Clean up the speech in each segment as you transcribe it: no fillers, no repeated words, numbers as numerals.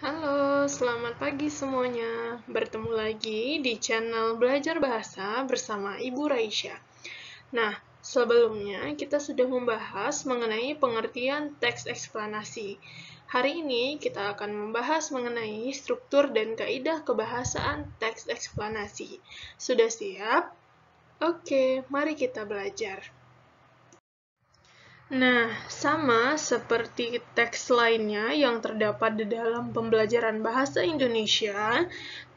Halo, selamat pagi semuanya. Bertemu lagi di channel Belajar Bahasa bersama Ibu Raisya. Nah, sebelumnya kita sudah membahas mengenai pengertian teks eksplanasi. Hari ini kita akan membahas mengenai struktur dan kaidah kebahasaan teks eksplanasi. Sudah siap? Oke, mari kita belajar. Nah, sama seperti teks lainnya yang terdapat di dalam pembelajaran bahasa Indonesia,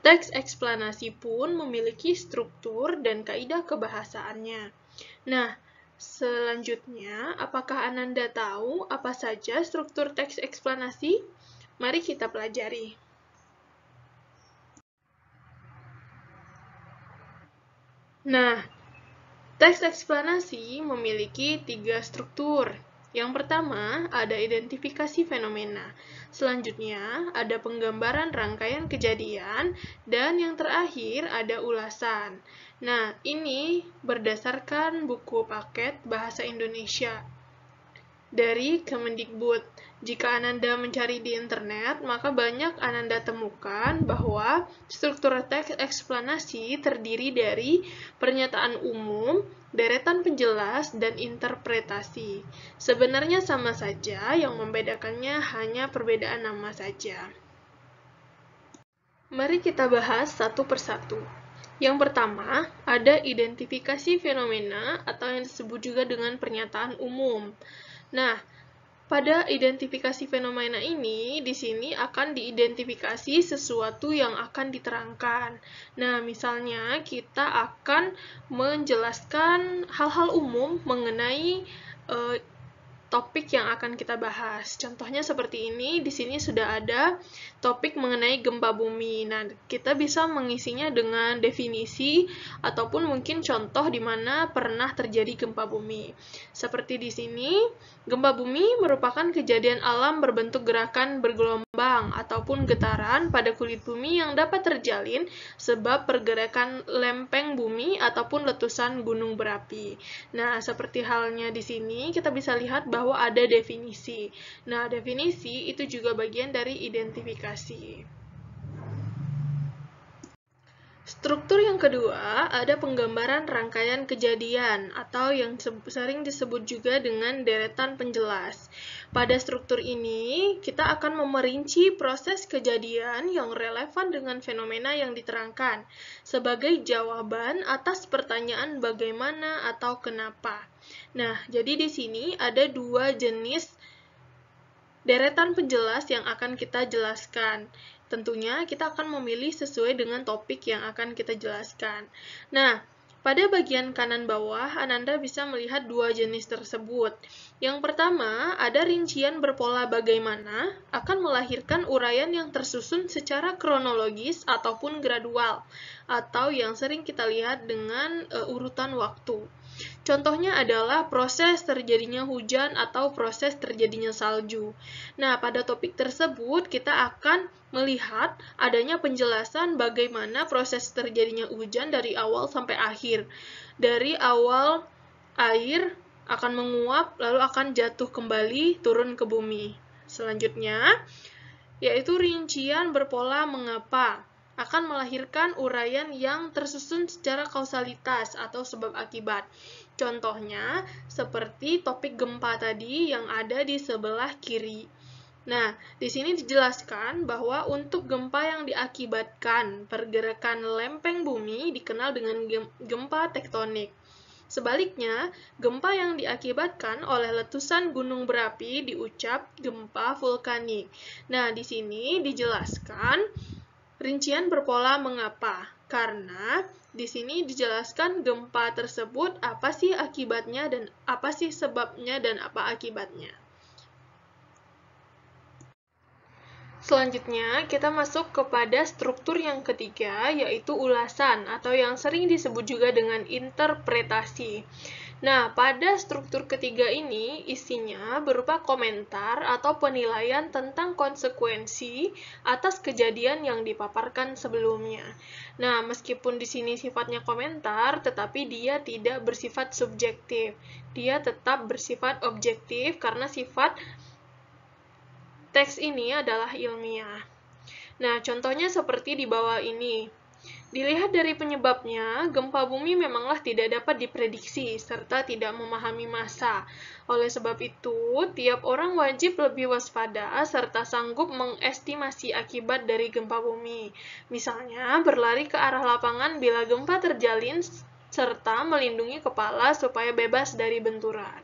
teks eksplanasi pun memiliki struktur dan kaidah kebahasaannya. Nah, selanjutnya, apakah Ananda tahu apa saja struktur teks eksplanasi? Mari kita pelajari. Nah, teks eksplanasi memiliki 3 struktur. Yang pertama, ada identifikasi fenomena. Selanjutnya, ada penggambaran rangkaian kejadian. Dan yang terakhir, ada ulasan. Nah, ini berdasarkan buku paket Bahasa Indonesia dari Kemendikbud. Jika Ananda mencari di internet, maka banyak Ananda temukan bahwa struktur teks eksplanasi terdiri dari pernyataan umum, deretan penjelas, dan interpretasi. Sebenarnya sama saja, yang membedakannya hanya perbedaan nama saja. Mari kita bahas satu persatu. Yang pertama, ada identifikasi fenomena atau yang disebut juga dengan pernyataan umum. Nah, pada identifikasi fenomena ini, di sini akan diidentifikasi sesuatu yang akan diterangkan. Nah, misalnya kita akan menjelaskan hal-hal umum mengenai topik yang akan kita bahas. Contohnya seperti ini, di sini sudah ada topik mengenai gempa bumi. Nah, kita bisa mengisinya dengan definisi ataupun mungkin contoh di mana pernah terjadi gempa bumi. Seperti di sini, gempa bumi merupakan kejadian alam berbentuk gerakan bergelombang ataupun getaran pada kulit bumi yang dapat terjalin sebab pergerakan lempeng bumi ataupun letusan gunung berapi. Nah, seperti halnya di sini, kita bisa lihat bahwa ada definisi. Nah, definisi itu juga bagian dari identifikasi. Struktur yang kedua, ada penggambaran rangkaian kejadian atau yang sering disebut juga dengan deretan penjelas. Pada struktur ini, kita akan memerinci proses kejadian yang relevan dengan fenomena yang diterangkan sebagai jawaban atas pertanyaan bagaimana atau kenapa. Nah, jadi di sini ada dua jenis deretan penjelas yang akan kita jelaskan. Tentunya kita akan memilih sesuai dengan topik yang akan kita jelaskan. Nah, pada bagian kanan bawah, Ananda bisa melihat dua jenis tersebut. Yang pertama, ada rincian berpola bagaimana akan melahirkan uraian yang tersusun secara kronologis ataupun gradual, atau yang sering kita lihat dengan urutan waktu. Contohnya adalah proses terjadinya hujan atau proses terjadinya salju. Nah, pada topik tersebut kita akan melihat adanya penjelasan bagaimana proses terjadinya hujan dari awal sampai akhir. Dari awal air akan menguap, lalu akan jatuh kembali, turun ke bumi. Selanjutnya, yaitu rincian berpola mengapa akan melahirkan uraian yang tersusun secara kausalitas atau sebab akibat. Contohnya, seperti topik gempa tadi yang ada di sebelah kiri. Nah, di sini dijelaskan bahwa untuk gempa yang diakibatkan pergerakan lempeng bumi dikenal dengan gempa tektonik. Sebaliknya, gempa yang diakibatkan oleh letusan gunung berapi diucap gempa vulkanik. Nah, di sini dijelaskan rincian berpola mengapa. Karena di sini dijelaskan gempa tersebut apa sih akibatnya dan apa sih sebabnya dan apa akibatnya. Selanjutnya, kita masuk kepada struktur yang ketiga, yaitu ulasan, atau yang sering disebut juga dengan interpretasi. Nah, pada struktur ketiga ini, isinya berupa komentar atau penilaian tentang konsekuensi atas kejadian yang dipaparkan sebelumnya. Nah, meskipun di sini sifatnya komentar, tetapi dia tidak bersifat subjektif. Dia tetap bersifat objektif karena sifat teks ini adalah ilmiah. Nah, contohnya seperti di bawah ini. Dilihat dari penyebabnya, gempa bumi memanglah tidak dapat diprediksi serta tidak memahami masa. Oleh sebab itu, tiap orang wajib lebih waspada serta sanggup mengestimasi akibat dari gempa bumi. Misalnya, berlari ke arah lapangan bila gempa terjalin serta melindungi kepala supaya bebas dari benturan.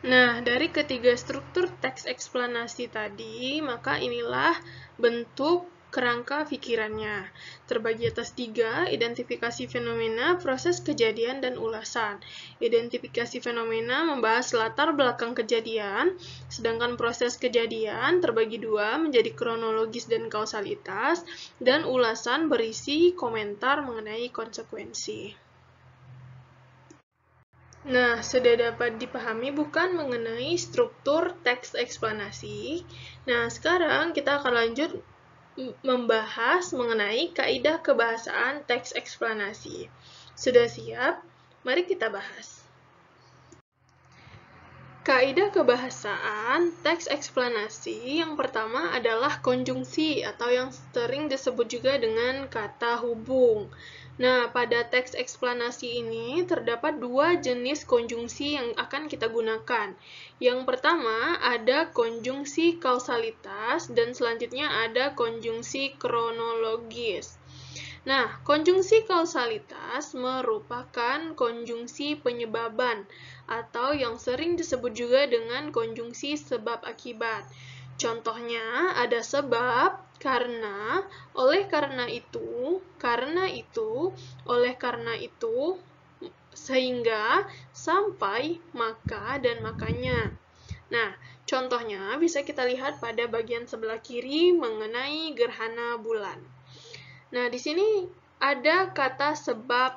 Nah, dari ketiga struktur teks eksplanasi tadi, maka inilah bentuk kerangka pikirannya. Terbagi atas 3, identifikasi fenomena, proses kejadian, dan ulasan. Identifikasi fenomena membahas latar belakang kejadian, sedangkan proses kejadian terbagi 2 menjadi kronologis dan kausalitas, dan ulasan berisi komentar mengenai konsekuensi. Nah, sudah dapat dipahami bukan mengenai struktur teks eksplanasi. Nah, sekarang kita akan lanjut membahas mengenai kaidah kebahasaan teks eksplanasi. Sudah siap? Mari kita bahas. Kaidah kebahasaan teks eksplanasi yang pertama adalah konjungsi atau yang sering disebut juga dengan kata hubung. Nah, pada teks eksplanasi ini terdapat 2 jenis konjungsi yang akan kita gunakan. Yang pertama ada konjungsi kausalitas dan selanjutnya ada konjungsi kronologis. Nah, konjungsi kausalitas merupakan konjungsi penyebaban atau yang sering disebut juga dengan konjungsi sebab akibat. Contohnya ada sebab, karena, oleh karena itu, oleh karena itu, sehingga, sampai, maka, dan makanya. Nah, contohnya bisa kita lihat pada bagian sebelah kiri mengenai gerhana bulan. Nah, di sini ada kata sebab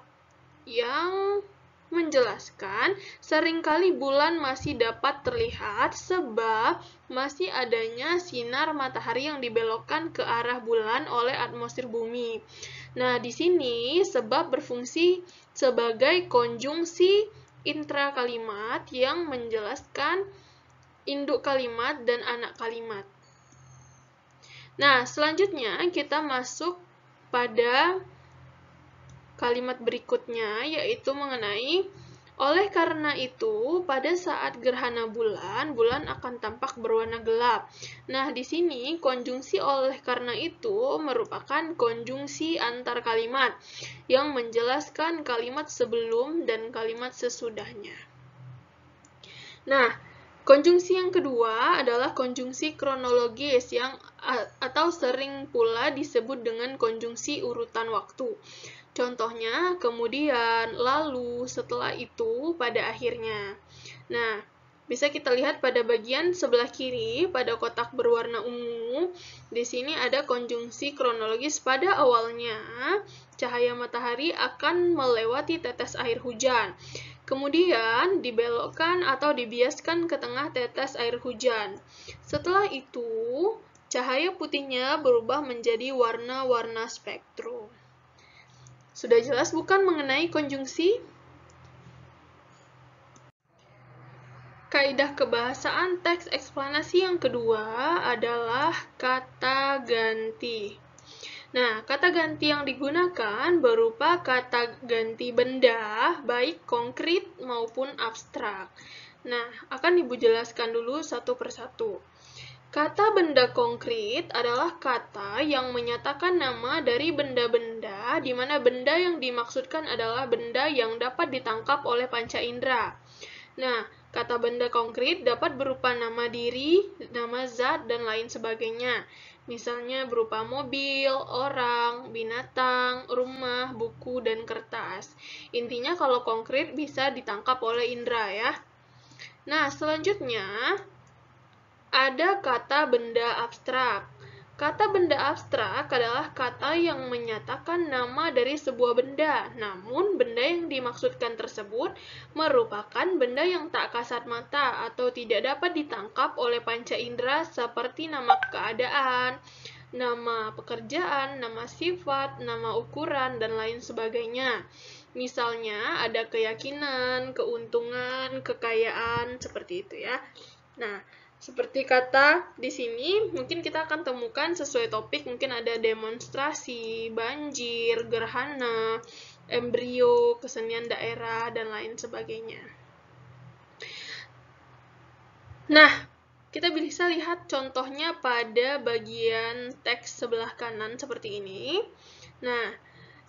yang menjelaskan seringkali bulan masih dapat terlihat sebab masih adanya sinar matahari yang dibelokkan ke arah bulan oleh atmosfer bumi. Nah, di sini sebab berfungsi sebagai konjungsi intrakalimat yang menjelaskan induk kalimat dan anak kalimat. Nah, selanjutnya kita masuk pada kalimat berikutnya, yaitu mengenai oleh karena itu, pada saat gerhana bulan, bulan akan tampak berwarna gelap. Nah, di sini konjungsi oleh karena itu merupakan konjungsi antar kalimat yang menjelaskan kalimat sebelum dan kalimat sesudahnya. Nah, konjungsi yang kedua adalah konjungsi kronologis yang atau sering pula disebut dengan konjungsi urutan waktu. Contohnya, kemudian, lalu, setelah itu, pada akhirnya. Nah, bisa kita lihat pada bagian sebelah kiri, pada kotak berwarna ungu, di sini ada konjungsi kronologis pada awalnya, cahaya matahari akan melewati tetes air hujan. Kemudian, dibelokkan atau dibiaskan ke tengah tetes air hujan. Setelah itu, cahaya putihnya berubah menjadi warna-warna spektrum. Sudah jelas bukan mengenai konjungsi? Kaidah kebahasaan teks eksplanasi yang kedua adalah kata ganti. Nah, kata ganti yang digunakan berupa kata ganti benda, baik konkret maupun abstrak. Nah, akan Ibu jelaskan dulu satu persatu. Kata benda konkret adalah kata yang menyatakan nama dari benda-benda, di mana benda yang dimaksudkan adalah benda yang dapat ditangkap oleh panca indera. Nah, kata benda konkret dapat berupa nama diri, nama zat, dan lain sebagainya. Misalnya berupa mobil, orang, binatang, rumah, buku, dan kertas. Intinya kalau konkret bisa ditangkap oleh indera ya. Nah, selanjutnya ada kata benda abstrak. Kata benda abstrak adalah kata yang menyatakan nama dari sebuah benda, namun benda yang dimaksudkan tersebut merupakan benda yang tak kasat mata atau tidak dapat ditangkap oleh panca indera seperti nama keadaan, nama pekerjaan, nama sifat, nama ukuran, dan lain sebagainya. Misalnya ada keyakinan, keuntungan, kekayaan, seperti itu ya. Nah, Seperti kata di sini, mungkin kita akan temukan sesuai topik, mungkin ada demonstrasi, banjir, gerhana, embrio, kesenian daerah, dan lain sebagainya. Nah, kita bisa lihat contohnya pada bagian teks sebelah kanan seperti ini. Nah,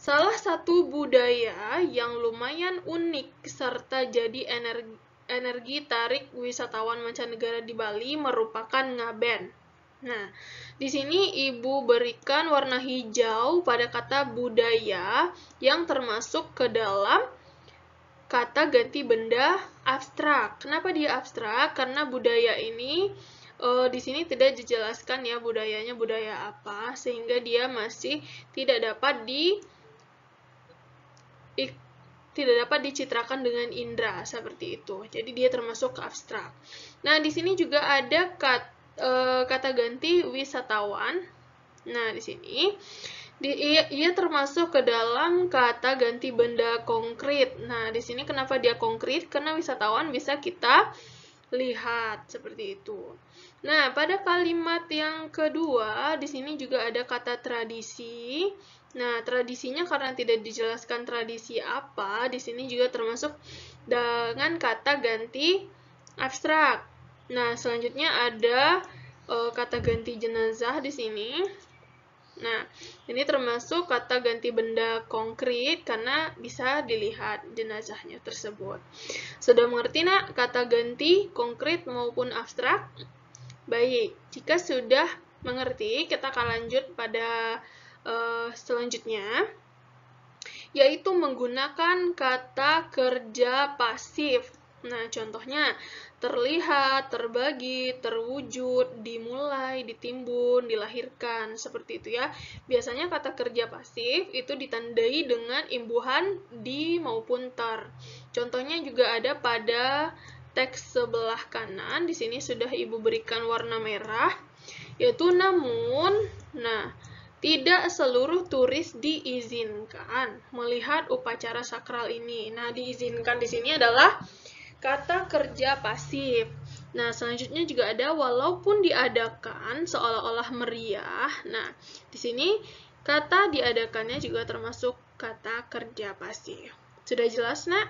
salah satu budaya yang lumayan unik serta jadi energi tarik wisatawan mancanegara di Bali merupakan ngaben. Nah, di sini Ibu berikan warna hijau pada kata budaya yang termasuk ke dalam kata ganti benda abstrak. Kenapa dia abstrak? Karena budaya ini di sini tidak dijelaskan ya budayanya budaya apa, sehingga dia masih tidak dapat dicitrakan dengan indera seperti itu. Jadi dia termasuk abstrak. Nah, di sini juga ada kata ganti wisatawan. Nah, di sini ia termasuk ke dalam kata ganti benda konkret. Nah, di sini kenapa dia konkret? Karena wisatawan bisa kita lihat seperti itu. Nah, pada kalimat yang kedua, di sini juga ada kata tradisi. Nah, tradisinya karena tidak dijelaskan tradisi apa, di sini juga termasuk dengan kata ganti abstrak. Nah, selanjutnya ada kata ganti jenazah di sini. Nah, ini termasuk kata ganti benda konkret karena bisa dilihat jenazahnya tersebut. Sudah mengerti, Nak, kata ganti konkret maupun abstrak? Baik, jika sudah mengerti, kita akan lanjut pada selanjutnya, yaitu menggunakan kata kerja pasif. Nah, contohnya terlihat, terbagi, terwujud, dimulai, ditimbun, dilahirkan, seperti itu ya. Biasanya kata kerja pasif itu ditandai dengan imbuhan di maupun ter. Contohnya juga ada pada teks sebelah kanan. Di sini sudah Ibu berikan warna merah, yaitu namun. Nah, tidak seluruh turis diizinkan melihat upacara sakral ini. Nah, diizinkan di sini adalah kata kerja pasif. Nah, selanjutnya juga ada walaupun diadakan seolah-olah meriah. Nah, di sini kata diadakannya juga termasuk kata kerja pasif. Sudah jelas, Nak?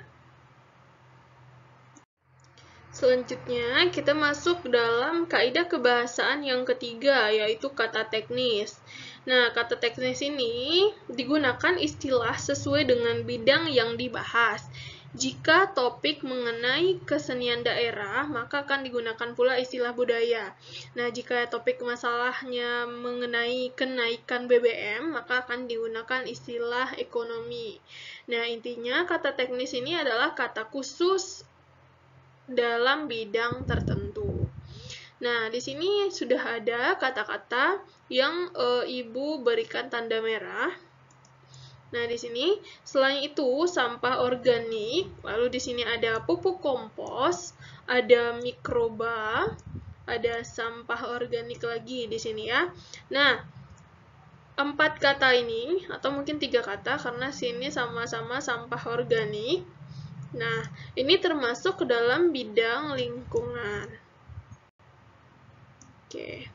Selanjutnya, kita masuk dalam kaidah kebahasaan yang ketiga, yaitu kata teknis. Nah, kata teknis ini digunakan istilah sesuai dengan bidang yang dibahas. Jika topik mengenai kesenian daerah, maka akan digunakan pula istilah budaya. Nah, jika topik masalahnya mengenai kenaikan BBM, maka akan digunakan istilah ekonomi. Nah, intinya kata teknis ini adalah kata khusus dalam bidang tertentu. Nah, di sini sudah ada kata-kata yang Ibu berikan tanda merah. Nah, di sini selain itu sampah organik, lalu di sini ada pupuk kompos, ada mikroba, ada sampah organik lagi di sini ya. Nah, 4 kata ini atau mungkin 3 kata karena sini sama-sama sampah organik. Nah, ini termasuk ke dalam bidang lingkungan. Oke.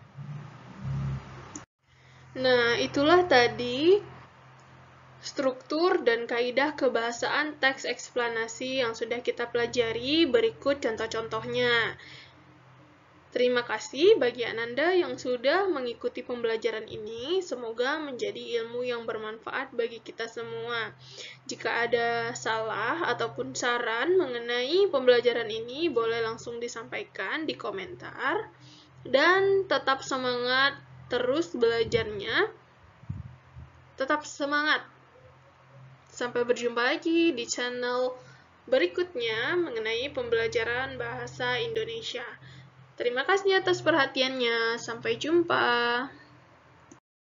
Nah, itulah tadi struktur dan kaidah kebahasaan teks eksplanasi yang sudah kita pelajari. Berikut contoh-contohnya. Terima kasih bagi Ananda yang sudah mengikuti pembelajaran ini. Semoga menjadi ilmu yang bermanfaat bagi kita semua. Jika ada salah ataupun saran mengenai pembelajaran ini, boleh langsung disampaikan di komentar. Dan tetap semangat terus belajarnya. Tetap semangat. Sampai berjumpa lagi di channel berikutnya mengenai pembelajaran bahasa Indonesia. Terima kasih atas perhatiannya. Sampai jumpa.